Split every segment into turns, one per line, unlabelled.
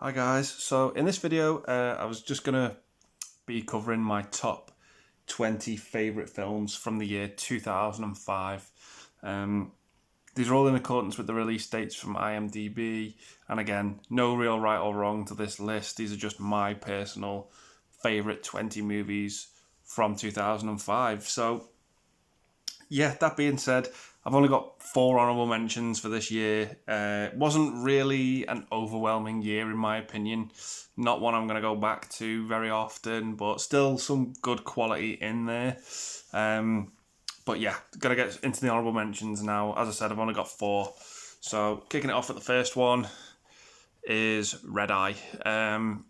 Hi guys, so in this video I was just going to be covering my top 20 favourite films from the year 2005. These are all in accordance with the release dates from IMDb, and again, no real right or wrong to this list. These are just my personal favourite 20 movies from 2005. So yeah, that being said, I've only got four honourable mentions for this year. It wasn't really an overwhelming year, in my opinion. Not one I'm going to go back to very often, but still some good quality in there. But yeah, got to get into the honourable mentions now. As I said, I've only got four. So kicking it off at the first one is Red Eye.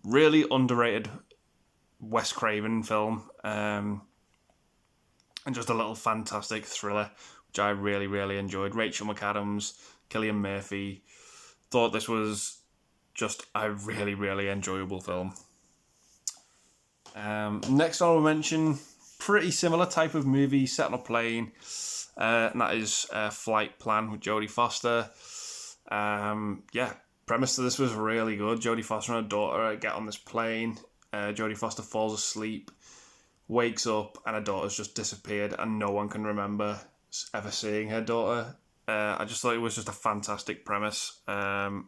Really underrated Wes Craven film. And just a little fantastic thriller, which I really, really enjoyed. Rachel McAdams, Cillian Murphy. Thought this was just a really, really enjoyable film. Next honorable mention, pretty similar type of movie set on a plane, and that is Flight Plan with Jodie Foster. Premise to this was really good. Jodie Foster and her daughter get on this plane. Jodie Foster falls asleep, wakes up, and her daughter's just disappeared, and no one can remember ever seeing her daughter. I just thought it was just a fantastic premise. And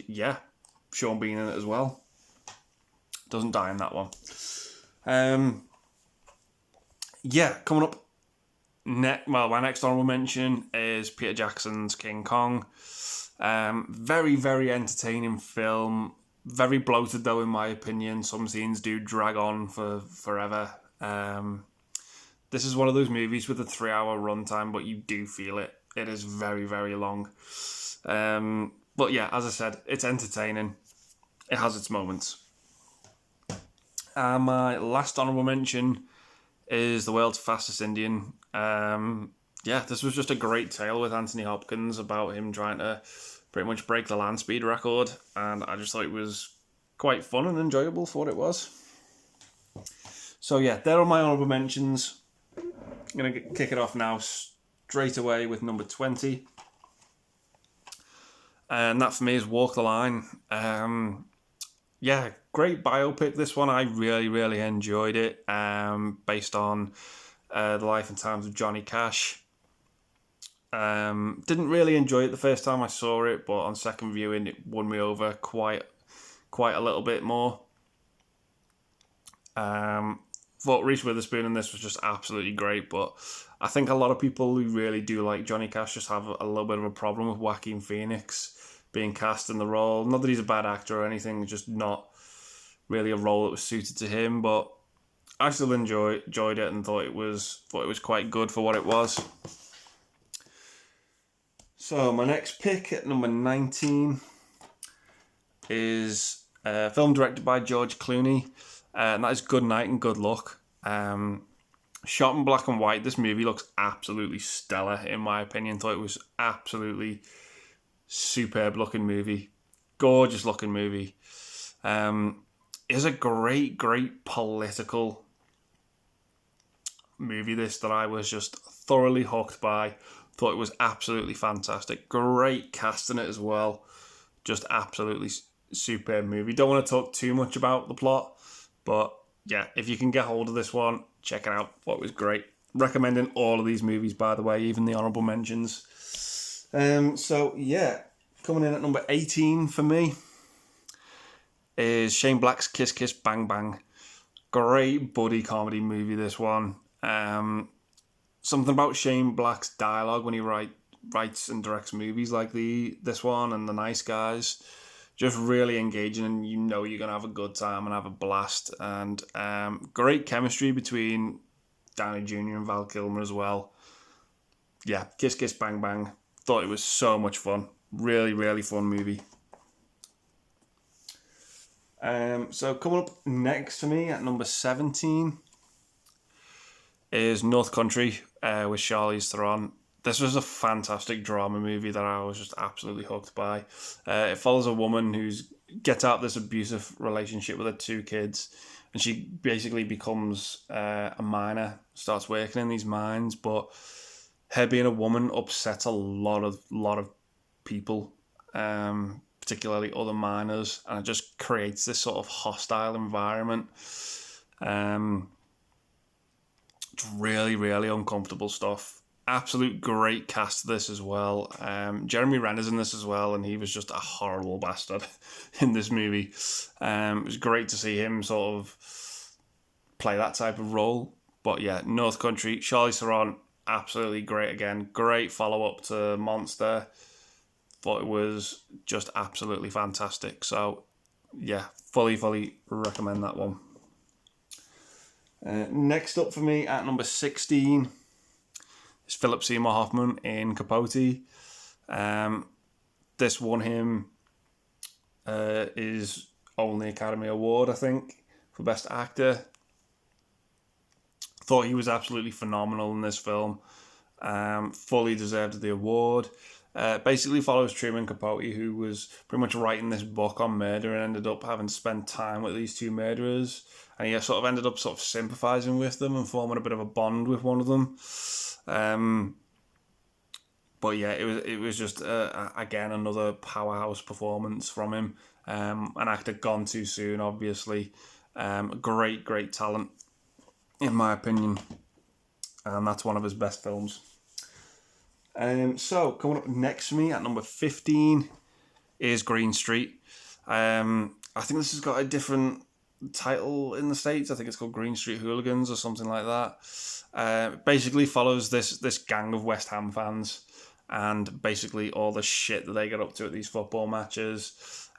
yeah, Sean Bean in it as well. Doesn't die in that one. Coming up my next honorable mention is Peter Jackson's King Kong. Very, very entertaining film. Very bloated though, in my opinion. Some scenes do drag on for forever. This is one of those movies with a 3-hour runtime, but you do feel it. It is very, very long. But yeah, as I said, it's entertaining. It has its moments. My last honourable mention is The World's Fastest Indian. This was just a great tale with Anthony Hopkins about him trying to pretty much break the land speed record, and I just thought it was quite fun and enjoyable for what it was. So yeah, there are my honourable mentions. I'm going to kick it off now straight away with number 20. And that for me is Walk the Line. Great biopic, this one. I really, really enjoyed it. Based on the life and times of Johnny Cash. Didn't really enjoy it the first time I saw it, but on second viewing it won me over quite a little bit more. Thought Reese Witherspoon in this was just absolutely great, but I think a lot of people who really do like Johnny Cash just have a little bit of a problem with Joaquin Phoenix being cast in the role. Not that he's a bad actor or anything, just not really a role that was suited to him, but I still enjoyed it and thought it was quite good for what it was. So my next pick at number 19 is a film directed by George Clooney, and that is Good Night and Good Luck. Shot in black and white, this movie looks absolutely stellar in my opinion. Thought it was absolutely superb looking movie, gorgeous looking movie. Is a great political movie this that I was just thoroughly hooked by. Thought it was absolutely fantastic. Great cast in it as well. Just absolutely superb movie. Don't want to talk too much about the plot, but yeah, if you can get hold of this one, check it out. Thought it was great. Recommending all of these movies, by the way, even the honourable mentions. Coming in at number 18 for me is Shane Black's Kiss Kiss Bang Bang. Great buddy comedy movie, this one. Something about Shane Black's dialogue when he writes and directs movies like this one and The Nice Guys, just really engaging, and you know you're going to have a good time and have a blast. And great chemistry between Downey Jr. and Val Kilmer as well. Yeah, Kiss Kiss Bang Bang. Thought it was so much fun. Really, really fun movie. So coming up next for me at number 17 is North Country with Charlize Theron. This was a fantastic drama movie that I was just absolutely hooked by. It follows a woman who gets out of this abusive relationship with her 2 kids, and she basically becomes a miner, starts working in these mines, but her being a woman upsets a lot of people. particularly other miners, and it just creates this sort of hostile environment. It's really, really uncomfortable stuff. Absolute great cast this as well. Jeremy Renner's in this as well, and he was just a horrible bastard in this movie. It was great to see him sort of play that type of role. But yeah, North Country, Charlize Theron, absolutely great again. Great follow-up to Monster. Thought it was just absolutely fantastic. So yeah, fully recommend that one. Next up for me at number 16 is Philip Seymour Hoffman in Capote. This won him his only Academy Award, I think, for Best Actor. Thought he was absolutely phenomenal in this film. Fully deserved the award. Basically follows Truman Capote, who was pretty much writing this book on murder and ended up having to spend time with these two murderers. And he sort of ended up sort of sympathising with them and forming a bit of a bond with one of them. But yeah, it was just, again, another powerhouse performance from him. An actor gone too soon, obviously. Great talent, in my opinion. And that's one of his best films. So, coming up next for me at number 15 is Green Street. I think this has got a different title in the States. I think it's called Green Street Hooligans or something like that. Basically follows this gang of West Ham fans and basically all the shit that they get up to at these football matches.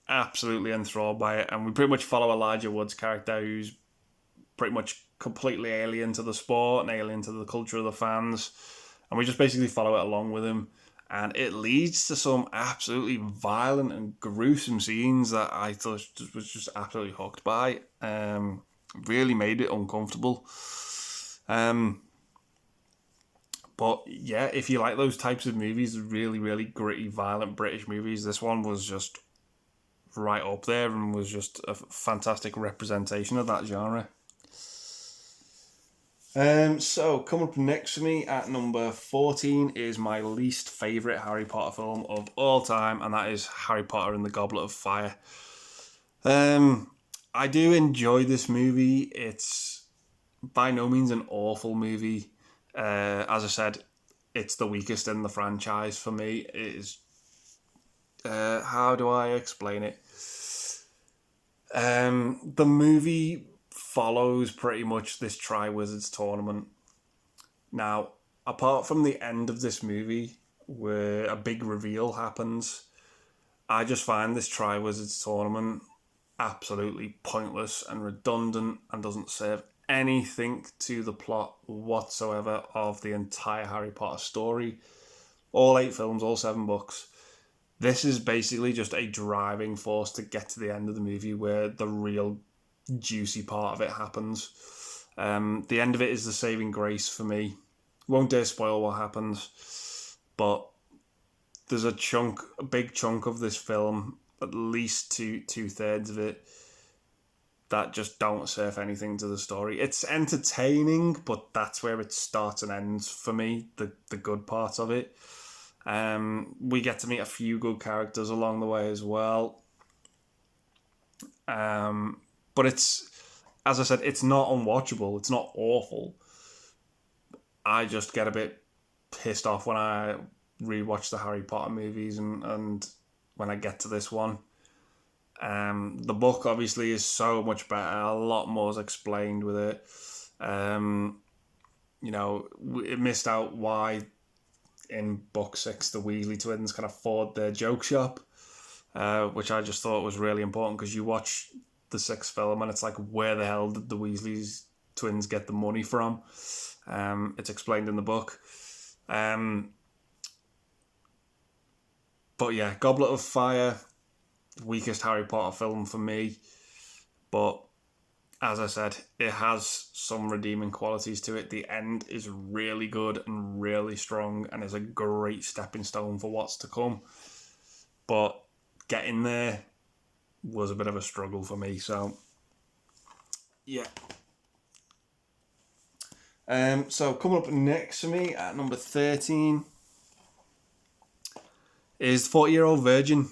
Absolutely enthralled by it. And we pretty much follow Elijah Wood's character, who's pretty much completely alien to the sport and alien to the culture of the fans. And we just basically follow it along with him. And it leads to some absolutely violent and gruesome scenes that I thought was just absolutely hooked by. Really made it uncomfortable. But yeah, if you like those types of movies, really gritty, violent British movies, this one was just right up there and was just a fantastic representation of that genre. So, coming up next for me at number 14 is my least favourite Harry Potter film of all time, and that is Harry Potter and the Goblet of Fire. I do enjoy this movie. It's by no means an awful movie. As I said, it's the weakest in the franchise for me. It is... how do I explain it? The movie follows pretty much this Triwizards tournament. Now, apart from the end of this movie, where a big reveal happens, I just find this Triwizards tournament absolutely pointless and redundant and doesn't serve anything to the plot whatsoever of the entire Harry Potter story. All 8 films, all 7 books. This is basically just a driving force to get to the end of the movie where the real juicy part of it happens. The end of it is the saving grace for me. Won't dare spoil what happens, but there's a big chunk of this film, at least two-thirds of it, that just don't serve anything to the story. It's entertaining, but that's where it starts and ends for me, the good part of it. We get to meet a few good characters along the way as well. But it's, as I said, it's not unwatchable. It's not awful. I just get a bit pissed off when I rewatch the Harry Potter movies and when I get to this one. The book obviously is so much better. A lot more is explained with it. It missed out why in book 6 the Weasley twins can afford their joke shop, which I just thought was really important because you watch the 6th film and it's like, where the hell did the Weasley twins get the money from? It's explained in the book. But yeah, Goblet of Fire, weakest Harry Potter film for me, but as I said, it has some redeeming qualities to it. The end is really good and really strong and is a great stepping stone for what's to come, but getting there was a bit of a struggle for me, so yeah. So coming up next for me at number 13 is 40-Year-Old Virgin.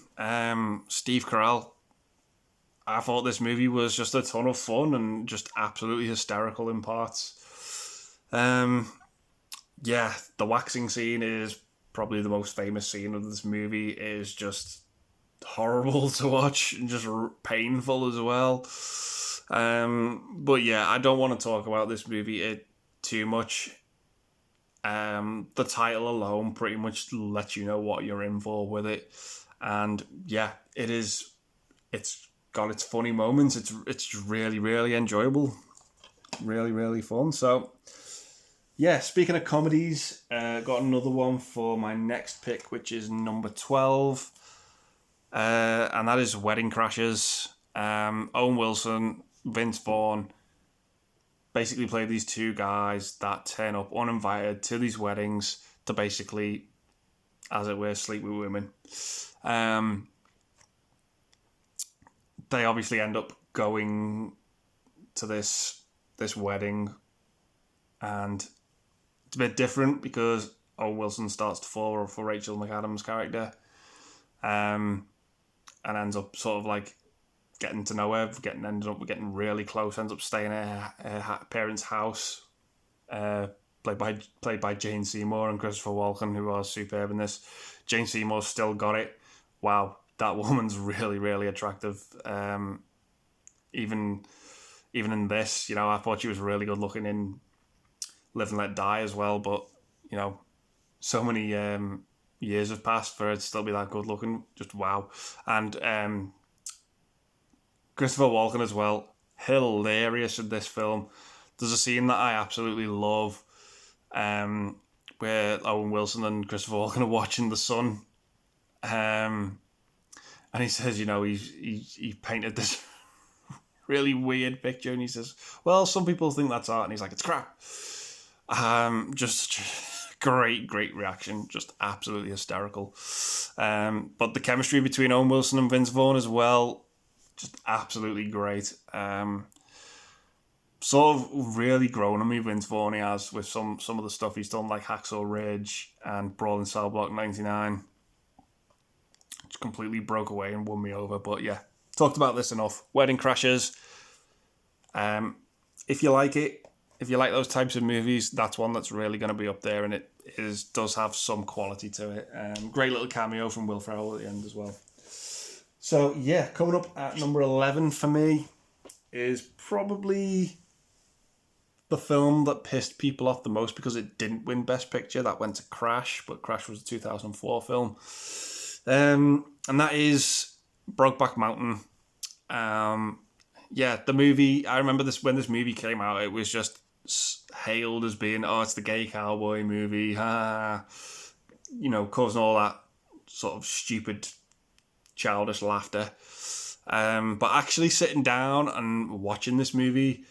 Steve Carell. I thought this movie was just a ton of fun and just absolutely hysterical in parts. Yeah, the waxing scene is probably the most famous scene of this movie. It is just horrible to watch and just painful as well. But yeah, I don't want to talk about this movie too much. The title alone pretty much lets you know what you're in for with it, and yeah, it's got its funny moments. It's really, really enjoyable, really, really fun. So yeah, speaking of comedies, got another one for my next pick, which is number 12, and that is Wedding Crashers. Owen Wilson, Vince Vaughn basically play these two guys that turn up uninvited to these weddings to basically, as it were, sleep with women. They obviously end up going to this wedding, and it's a bit different because Owen Wilson starts to fall for Rachel McAdams' character, and ends up sort of like getting to know her, ended up getting really close, ends up staying at her parents' house, played by Jane Seymour and Christopher Walken, who are superb in this. Jane Seymour's still got it. Wow, that woman's really, really attractive. Even in this, I thought she was really good looking in Live and Let Die as well, but, so many years have passed for her to still be that good looking. Just wow. And Christopher Walken as well, hilarious in this film. There's a scene that I absolutely love, where Owen Wilson and Christopher Walken are watching the sun, and he says, he painted this really weird picture, and he says, well, some people think that's art, and he's like, it's crap. Just great reaction, just absolutely hysterical. But the chemistry between Owen Wilson and Vince Vaughn as well, just absolutely great. Sort of really grown on me, Vince Vaughn, he has, with some of the stuff he's done, like Hacksaw Ridge and Brawl in Cell Block 99. Just completely broke away and won me over. But yeah, talked about this enough. Wedding Crashers. If you like it, if you like those types of movies, that's one that's really going to be up there, and it does have some quality to it. Great little cameo from Will Ferrell at the end as well. So yeah, coming up at number 11 for me is probably the film that pissed people off the most because it didn't win Best Picture. That went to Crash, but Crash was a 2004 film. And that is Brokeback Mountain. Yeah, the movie, I remember this when this movie came out, it was just hailed as being, it's the gay cowboy movie, causing all that sort of stupid, childish laughter. But actually sitting down and watching this movie,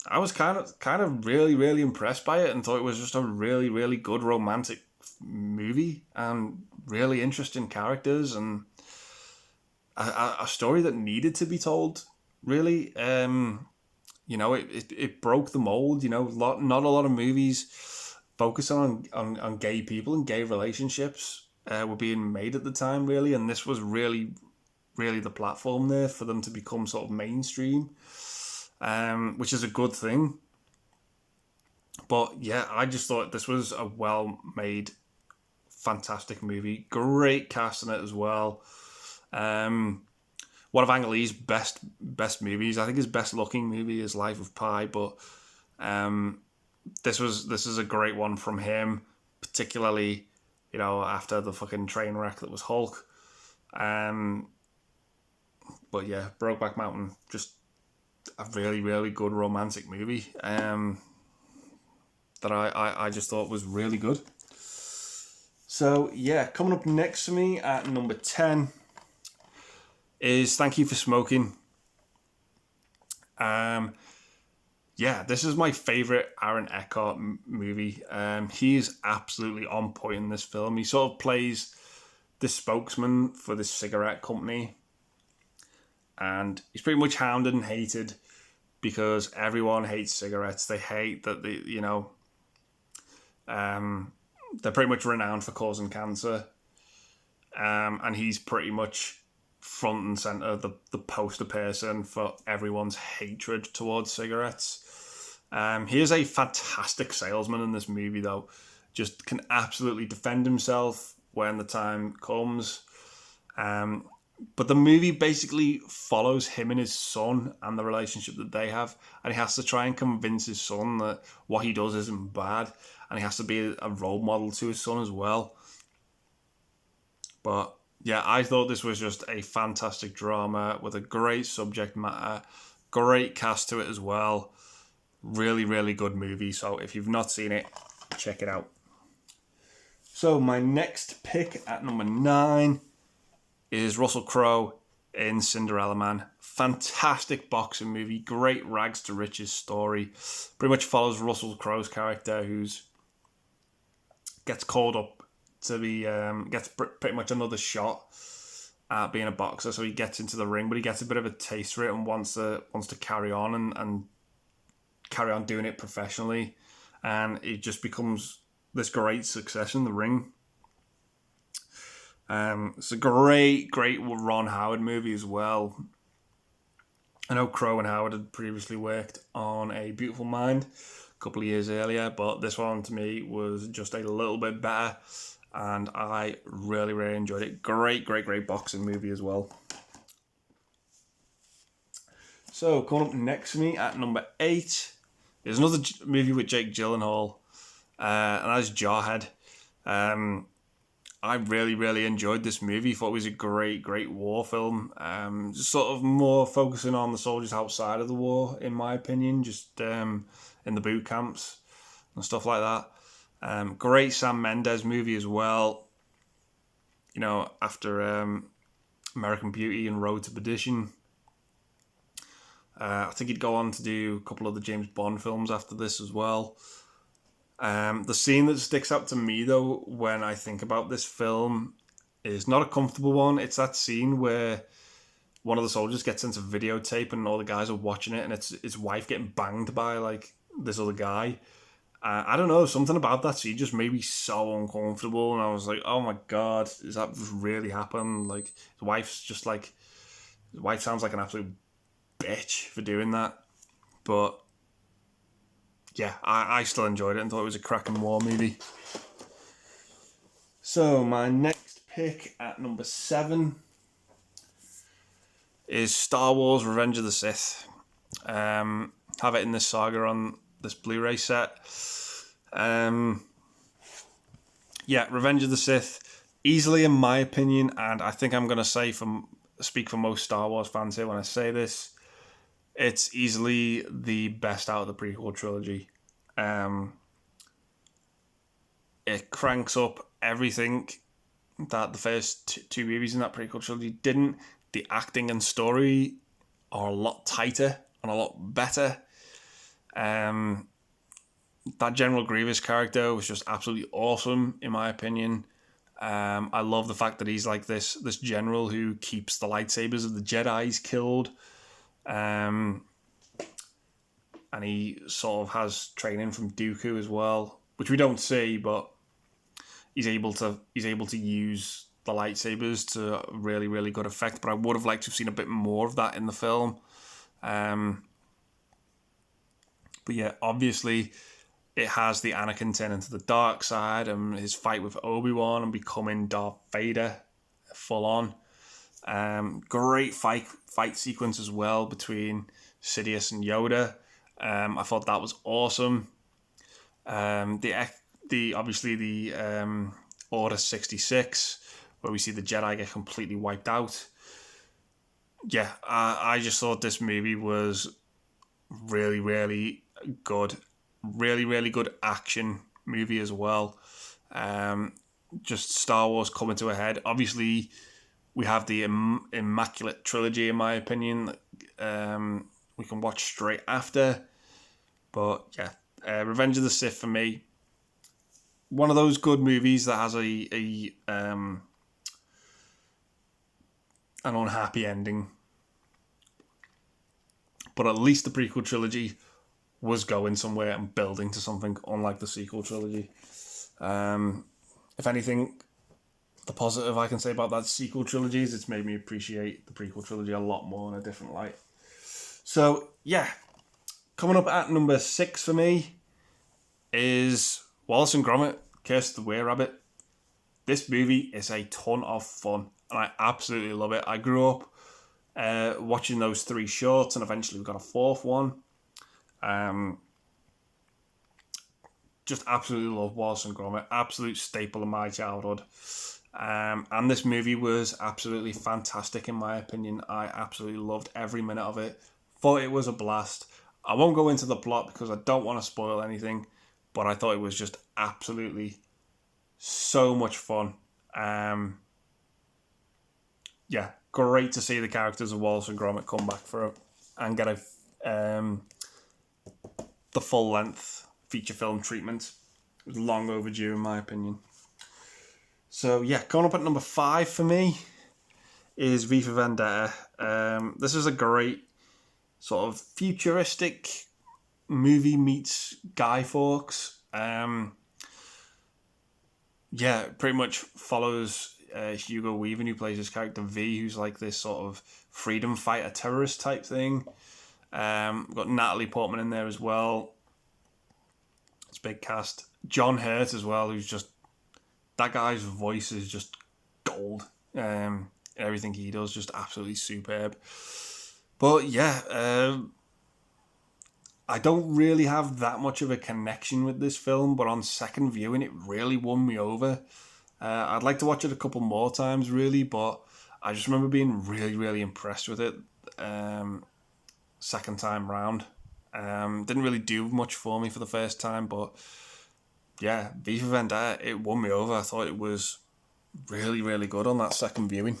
I was kind of really, really impressed by it and thought it was just a really, really good romantic movie and really interesting characters and a story that needed to be told, really. It broke the mold. Not a lot of movies focus on gay people and gay relationships were being made at the time, really, and this was really, really the platform there for them to become sort of mainstream, which is a good thing. But yeah, I just thought this was a well-made, fantastic movie. Great cast in it as well. One of Ang Lee's best movies. I think his best looking movie is Life of Pi, but this is a great one from him, particularly after the fucking train wreck that was Hulk. But yeah, Brokeback Mountain, just a really, really good romantic movie that I just thought was really good. So yeah, coming up next for me at number 10 is Thank You for Smoking. Yeah, this is my favourite Aaron Eckhart movie. He is absolutely on point in this film. He sort of plays the spokesman for this cigarette company, and he's pretty much hounded and hated because everyone hates cigarettes. They hate that they're pretty much renowned for causing cancer. and he's pretty much front and center, the poster person for everyone's hatred towards cigarettes. He is a fantastic salesman in this movie, though. Just can absolutely defend himself when the time comes. But the movie basically follows him and his son and the relationship that they have, and he has to try and convince his son that what he does isn't bad, and he has to be a role model to his son as well. But yeah, I thought this was just a fantastic drama with a great subject matter, great cast to it as well. Really, really good movie. So if you've not seen it, check it out. So my next pick at number 9 is Russell Crowe in Cinderella Man. Fantastic boxing movie, great rags to riches story. Pretty much follows Russell Crowe's character, who's gets called up to be gets pretty much another shot at being a boxer. So he gets into the ring, but he gets a bit of a taste for it and wants to carry on and carry on doing it professionally, and it just becomes this great success in the ring. It's a great Ron Howard movie as well. I know Crowe and Howard had previously worked on A Beautiful Mind a couple of years earlier, but this one to me was just a little bit better, and I really, really enjoyed it. Great boxing movie as well. So, coming up next for me at number 8 is another movie with Jake Gyllenhaal, and that's Jarhead. I really, really enjoyed this movie. Thought it was a great war film. Just sort of more focusing on the soldiers outside of the war, in my opinion, just in the boot camps and stuff like that. Great Sam Mendes movie as well. You know, after American Beauty and Road to Perdition. I think he'd go on to do a couple of the James Bond films after this as well. The scene that sticks out to me, though, when I think about this film is not a comfortable one. It's that scene where one of the soldiers gets into videotape and all the guys are watching it, and it's his wife getting banged by, like, this other guy. I don't know, something about that scene just made me so uncomfortable, and I was like, oh my God, is that really happened? Like, his wife sounds like an absolute bitch for doing that. But yeah, I still enjoyed it and thought it was a cracking war movie. So my next pick at number 7 is Star Wars Revenge of the Sith. Have it in this saga on this Blu-ray set. Revenge of the Sith, easily in my opinion, and I think I'm going to speak for most Star Wars fans here when I say this, it's easily the best out of the prequel trilogy. It cranks up everything that the first two movies in that prequel trilogy didn't. The acting and story are a lot tighter and a lot better. That General Grievous character was just absolutely awesome, in my opinion. I love the fact that he's like this general who keeps the lightsabers of the Jedis killed. And he sort of has training from Dooku as well, which we don't see, but he's able to use the lightsabers to really, really good effect. But I would have liked to have seen a bit more of that in the film. But yeah, obviously it has the Anakin turning to the dark side and his fight with Obi-Wan and becoming Darth Vader full on. Great fight sequence as well between Sidious and Yoda. I thought that was awesome. The Order 66, where we see the Jedi get completely wiped out. Yeah, I just thought this movie was really, really good. Really, really good action movie as well. Just Star Wars coming to a head. Obviously, we have the Immaculate Trilogy, in my opinion, we can watch straight after. But yeah, Revenge of the Sith for me, one of those good movies that has an unhappy ending. But at least the prequel trilogy was going somewhere and building to something, unlike the sequel trilogy. If anything, the positive I can say about that sequel trilogy is it's made me appreciate the prequel trilogy a lot more in a different light. So, yeah. Coming up at number 6 for me is Wallace and Gromit, Curse of the Were-Rabbit. This movie is a ton of fun, and I absolutely love it. I grew up watching those 3 shorts, and eventually we got a 4th one. Just absolutely love Wallace and Gromit. Absolute staple of my childhood. And this movie was absolutely fantastic in my opinion. I absolutely loved every minute of it. Thought it was a blast. I won't go into the plot because I don't want to spoil anything, but I thought it was just absolutely so much fun. Yeah, great to see the characters of Wallace and Gromit come back and get the full length feature film treatment. It was long overdue in my opinion. So yeah, going up at number 5 for me is V for Vendetta. This is a great sort of futuristic movie meets Guy Fawkes. Yeah, pretty much follows Hugo Weaving, who plays his character V, who's like this sort of freedom fighter terrorist type thing. We've got Natalie Portman in there as well. It's a big cast. John Hurt as well, who's just... That guy's voice is just gold. Everything he does just absolutely superb. But yeah, I don't really have that much of a connection with this film, but on second viewing, it really won me over. I'd like to watch it a couple more times, really, but I just remember being really, really impressed with it second time round. Didn't really do much for me for the first time, but yeah, V for Vendetta, it won me over. I thought it was really, really good on that second viewing.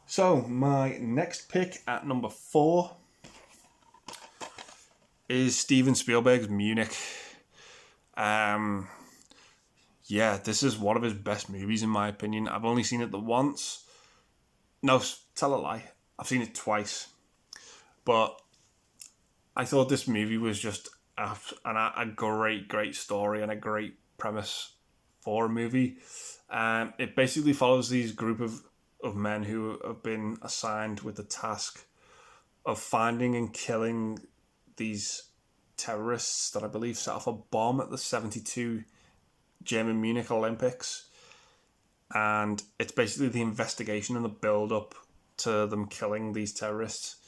So, my next pick at number 4 is Steven Spielberg's Munich. Yeah, this is one of his best movies in my opinion. I've only seen it the once. No, tell a lie. I've seen it twice. But I thought this movie was just a great, great story and a great premise for a movie. It basically follows these group of men who have been assigned with the task of finding and killing these terrorists that I believe set off a bomb at the 1972 German Munich Olympics. And it's basically the investigation and the build-up to them killing these terrorists.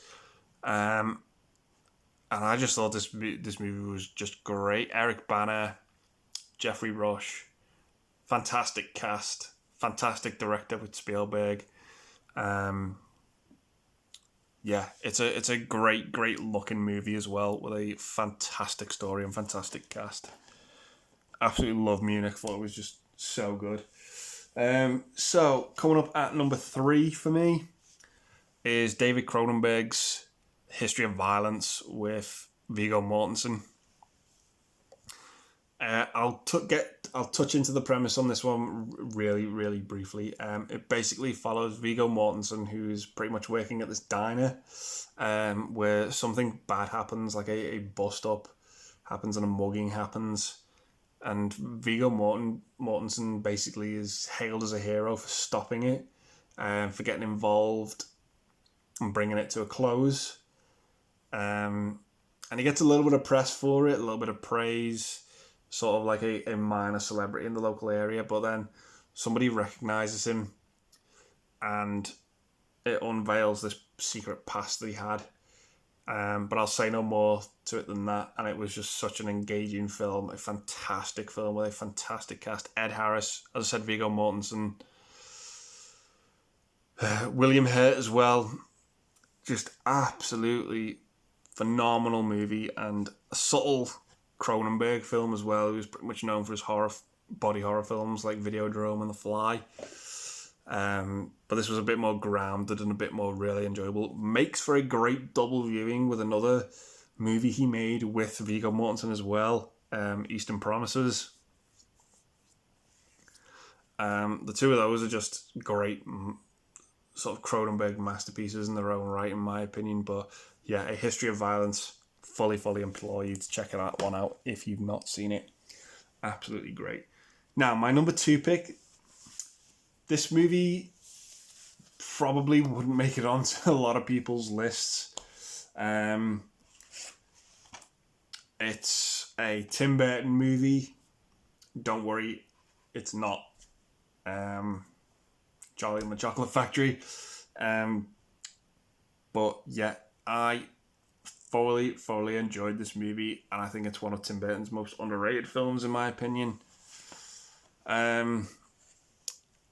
And I just thought this movie was just great. Eric Bana, Jeffrey Rush, fantastic cast, fantastic director with Spielberg. Yeah, it's a great, great looking movie as well with a fantastic story and fantastic cast. Absolutely love Munich. Thought it was just so good. So coming up at number 3 for me is David Cronenberg's History of Violence with Viggo Mortensen. I'll touch into the premise on this one really, really briefly. It basically follows Viggo Mortensen, who's pretty much working at this diner, where something bad happens, like a bust up happens and a mugging happens, and Viggo Mortensen basically is hailed as a hero for stopping it, for getting involved and bringing it to a close. And he gets a little bit of press for it, a little bit of praise, sort of like a minor celebrity in the local area, but then somebody recognises him and it unveils this secret past that he had. But I'll say no more to it than that. And it was just such an engaging film, a fantastic film with a fantastic cast. Ed Harris, as I said, Viggo Mortensen, William Hurt as well. Just absolutely phenomenal movie, and a subtle Cronenberg film as well, who's pretty much known for his body horror films like Videodrome and The Fly. But this was a bit more grounded and a bit more really enjoyable. Makes for a great double viewing with another movie he made with Viggo Mortensen as well, Eastern Promises. The two of those are just great sort of Cronenberg masterpieces in their own right, in my opinion. But yeah, A History of Violence, fully implore you to check that one out if you've not seen it. Absolutely great. Now, my number 2 pick This movie probably wouldn't make it onto a lot of people's lists. It's a Tim Burton movie. Don't worry, it's not Charlie and the Chocolate Factory. But yeah, I thoroughly enjoyed this movie, and I think it's one of Tim Burton's most underrated films, in my opinion. And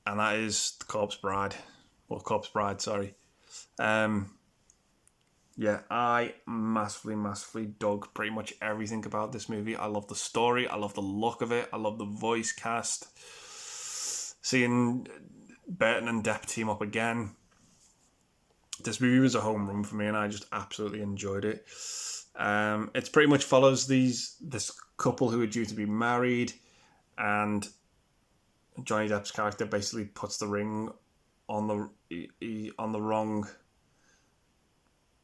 that is The Corpse Bride. Or Corpse Bride, sorry. Yeah, I massively dug pretty much everything about this movie. I love the story, I love the look of it, I love the voice cast. Seeing Burton and Depp team up again. This movie was a home run for me, and I just absolutely enjoyed it. It pretty much follows this couple who are due to be married, and Johnny Depp's character basically puts the ring on the wrong.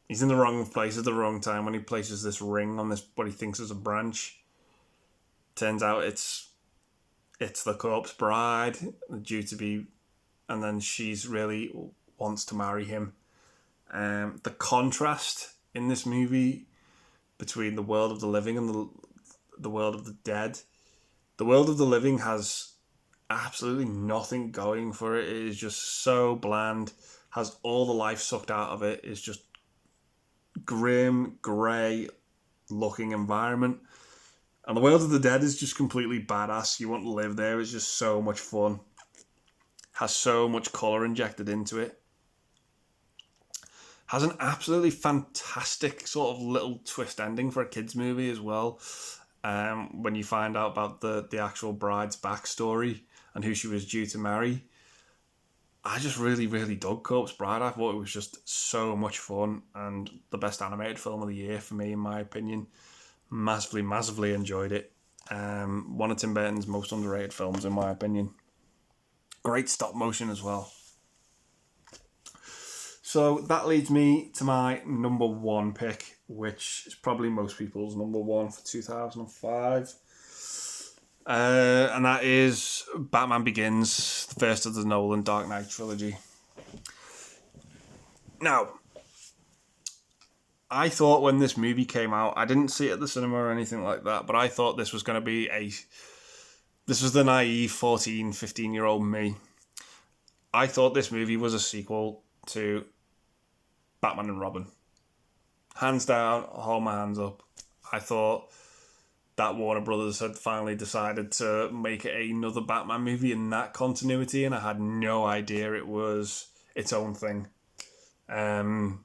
He's in the wrong place at the wrong time when he places this ring on this what he thinks is a branch. Turns out it's the corpse bride due to be, and then she's really wants to marry him. The contrast in this movie between the world of the living and the world of the dead. The world of the living has absolutely nothing going for it. It is just so bland, has all the life sucked out of it. It's just grim, grey looking environment. And the world of the dead is just completely badass. You want to live there. It's just so much fun. Has so much colour injected into it. Has an absolutely fantastic sort of little twist ending for a kids' movie as well. When you find out about the actual bride's backstory and who she was due to marry. I just really dug Corpse Bride. I thought it was just so much fun and the best animated film of the year for me, in my opinion. Massively enjoyed it. One of Tim Burton's most underrated films, in my opinion. Great stop motion as well. So that leads me to my number one pick, which is probably most people's number one for 2005. And that is Batman Begins, the first of the Nolan Dark Knight trilogy. Now, I thought when this movie came out, I didn't see it at the cinema or anything like that, but I thought this was going to be this was the naive 14, 15-year-old me. I thought this movie was a sequel to Batman and Robin. Hands down, I'll hold my hands up. I thought that Warner Brothers had finally decided to make another Batman movie in that continuity, and I had no idea it was its own thing. That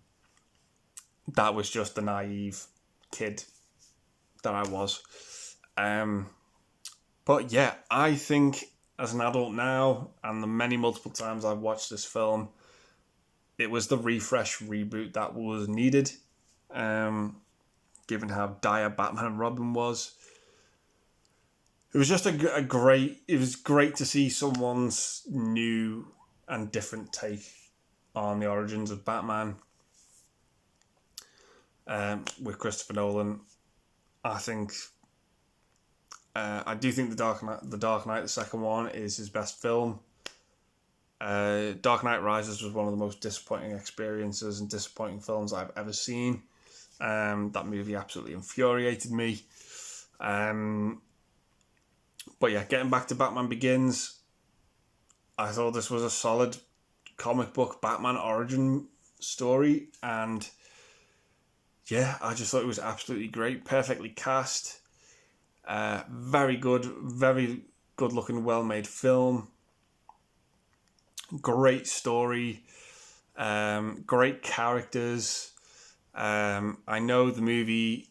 was just the naive kid that I was. But yeah, I think as an adult now, and the many multiple times I've watched this film, it was the reboot that was needed, given how dire Batman and Robin was. It was just it was great to see someone's new and different take on the origins of Batman. With Christopher Nolan, I think I do think The Dark Knight, the second one, is his best film. Dark Knight Rises was one of the most disappointing experiences and disappointing films I've ever seen. That movie absolutely infuriated me. But yeah, getting back to Batman Begins, I thought this was a solid comic book Batman origin story, and yeah, I just thought it was absolutely great, perfectly cast, very good looking, well made film, great story, great characters. I know the movie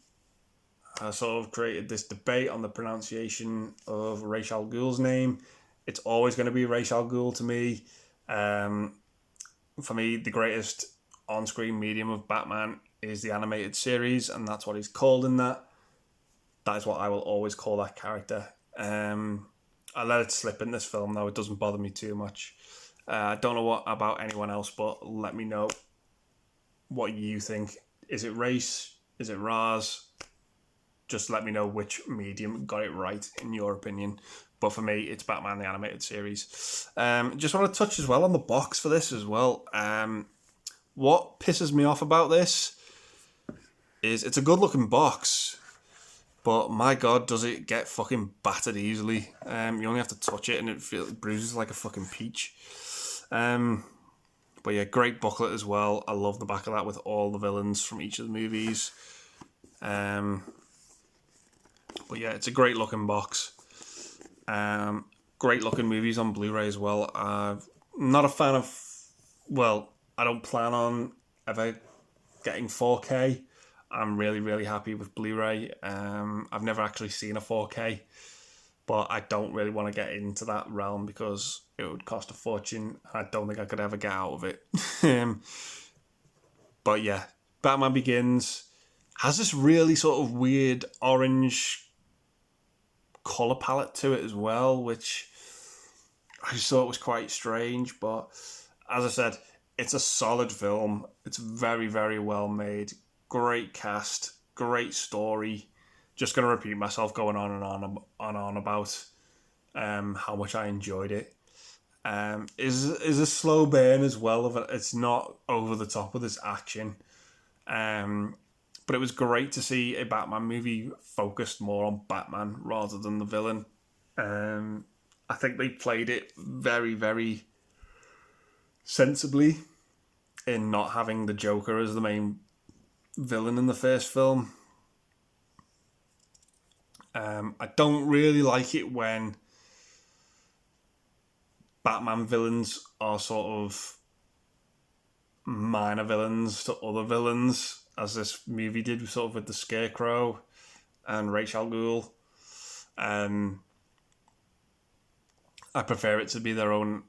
sort of created this debate on the pronunciation of Ra's al Ghul's name. It's always going to be Ra's al Ghul to me. For me, the greatest on-screen medium of Batman is the animated series, and that's what he's called in that. That is what I will always call that character. I let it slip in this film, though. It doesn't bother me too much. I don't know what about anyone else, but let me know what you think. Is it Ra's? Is it Raz? just let me know which medium got it right in your opinion. But for me, it's Batman the Animated Series. Just want to touch as well on the box for this as well. What pisses me off about this is it's a good looking box, but my God, does it get fucking battered easily. You only have to touch it and it bruises like a fucking peach. But yeah, great booklet as well. I love the back of that with all the villains from each of the movies. But yeah, it's a great looking box. Great looking movies on Blu-ray as well. I'm not a fan of, well, I don't plan on ever getting 4K. I'm really, really happy with Blu-ray. I've never actually seen a 4K, but I don't really want to get into that realm because it would cost a fortune. I don't think I could ever get out of it. But yeah, Batman Begins has this really sort of weird orange colour palette to it as well, which I just thought was quite strange. But as I said, it's a solid film. It's very, very well made. Great cast, great story. Just going to repeat myself going on and on about how much I enjoyed it. Is a slow burn as well. Of it. It's not over the top with its action. But it was great to see a Batman movie focused more on Batman rather than the villain. I think they played it very, very sensibly in not having the Joker as the main villain in the first film. I don't really like it when Batman villains are sort of minor villains to other villains, as this movie did sort of with the Scarecrow and Ra's al Ghul. I prefer it to be their own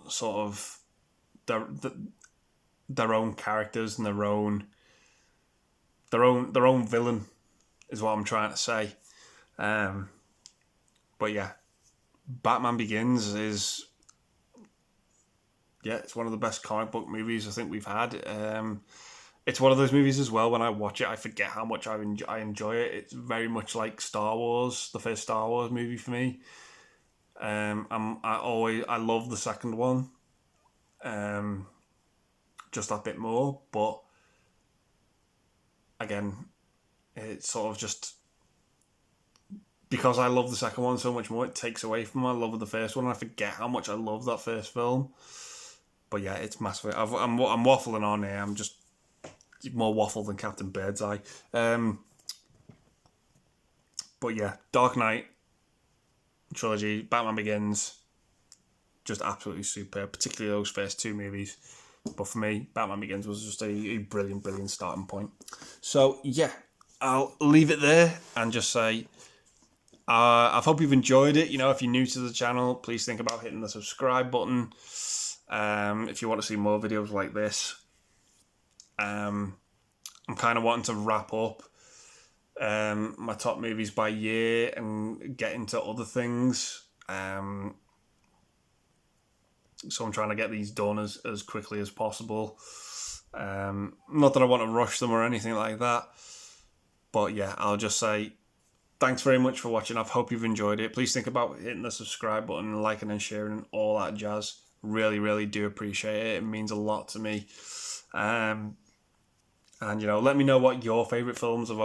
sort of their own characters and their own villain is what I'm trying to say. But yeah, Batman Begins is it's one of the best comic book movies I think we've had. It's one of those movies as well, when I watch it, I forget how much I enjoy it. It's very much like Star Wars, the first Star Wars movie for me. I love the second one, just that bit more. But again, it's sort of just because I love the second one so much more, it takes away from my love of the first one. And I forget how much I love that first film. But yeah, it's massive. I'm waffling on here. I'm just more waffle than Captain Birdseye. But yeah, Dark Knight trilogy, Batman Begins, just absolutely superb, particularly those first two movies. But for me, Batman Begins was just a brilliant, brilliant starting point. So yeah, I'll leave it there and just say, I hope you've enjoyed it. You know, if you're new to the channel, please think about hitting the subscribe button. If you want to see more videos like this. I'm kind of wanting to wrap up my top movies by year and get into other things. So I'm trying to get these done as quickly as possible. Not that I want to rush them or anything like that. But yeah, I'll just say thanks very much for watching. I hope you've enjoyed it. Please think about hitting the subscribe button, liking and sharing and all that jazz. Really, really do appreciate it. It means a lot to me. And, you know, let me know what your favourite films of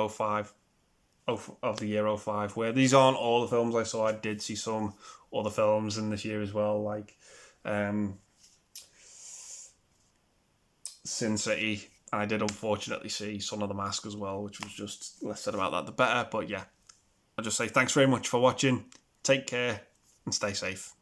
the year 05 were. These aren't all the films I saw. I did see some other films in this year as well, like Sin City. And I did unfortunately see Son of the Mask as well, which was just, less said about that the better. But yeah, I'll just say thanks very much for watching. Take care and stay safe.